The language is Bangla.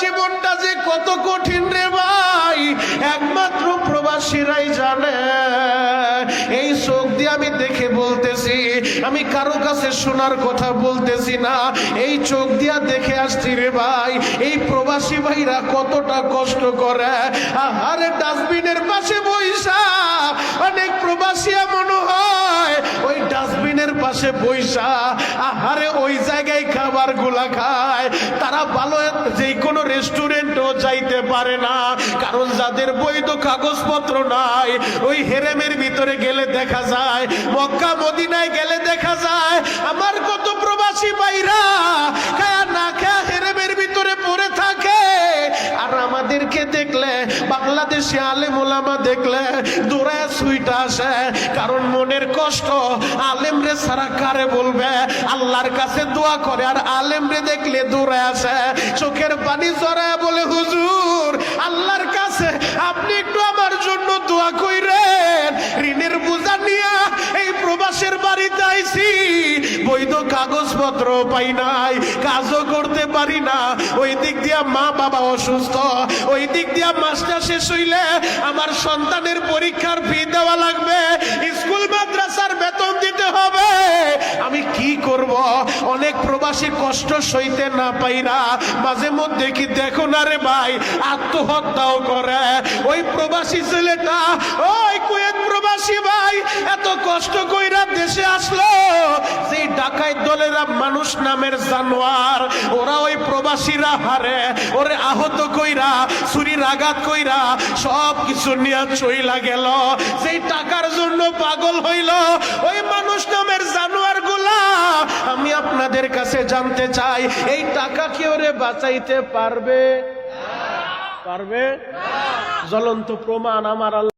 জীবনটা যে কত কঠিন রে ভাই, একমাত্র প্রবাসীরাই জানে। এই চোখ দিয়ে আমি দেখে বলতেছি, আমি কারো কাছে শোনার কথা বলতেছি না, এই চোখ দিয়া দেখে আসছি রে ভাই। এই প্রবাসী ভাইরা কতটা কষ্ট করে। আরে ডাস্টবিনের পাশে বইসা অনেক প্রবাসী মনে হয় ওই ডাস্টবিনের পাশে বইসা আহারে ওই জায়গায় খাবার গুলা খায়। তারা ভালো যে কোনো রেস্টুরেন্টও যাইতে পারে না, কারণ যাদের বৈধ কাগজপত্র নাই, ওই হেরেমের ভিতরে গেলে দেখা যায়, মক্কা মদিনায় গেলে দেখা যায় আমার কত প্রবাসী ভাইরা খায়া না খায়া হেরেমের ভিতরে পড়ে থাকে। আর আমাদেরকে দেখলে, বাংলাদেশে আলেম ওলামা দেখলে দৌড়ায় সুইটা আসে, কারণ মনের কষ্ট। আলেম রে সারা কারে বলবে, আল্লাহর কাছে দোয়া করে, আর আলেম রে দেখলে দৌড়ায় আসে, চোখের পানি জড়ায় বলে হুজুর আল্লাহর কাছে আপনি একটু আমার জন্য দোয়া কইরেন। ঋণের বোঝা নিয়ে এই প্রবাসের বাড়িতে আইছি, বৈধ কাগজপত্র পাই নাই, কাজও করতে পারি না, ওই দিক দিয়া মা বাবা অসুস্থ, ওই দিক দিয়া মাস্টার শেষ হইলে আমার সন্তানের পরীক্ষার ফি দেওয়া লাগবে, স্কুল মাদ্রাসার বেতন দিতে হবে, আমি কি করব? অনেক প্রবাসী কষ্ট সইতে না পাইরা মাঝে মধ্যে কি দেখো না রে ভাই আত্মহত্যাও করে। ওই প্রবাসী ছেলেটা, ওই কুয়েত প্রবাসী ভাই এত কষ্ট কইরা দেশে আসলো, সেই ডাকাত দলেরা মানুষ নামের জানোয়ার, ওরা ওই প্রবাসীরা হারে ওরে আহত কইরা, ছুরির আঘাত কইরা সব কিছু নিয়ে চইলা গেল। সেই টাকার জন্য পাগল হইল ওই মানুষ নামের জানোয়ার গুলা। আমি আপনাদের কাছে জানতে চাই, এই টাকা কি ওরে বাঁচাইতে পারবে? পারবে? জ্বলন্ত প্রমাণ আমার আল্লাহ।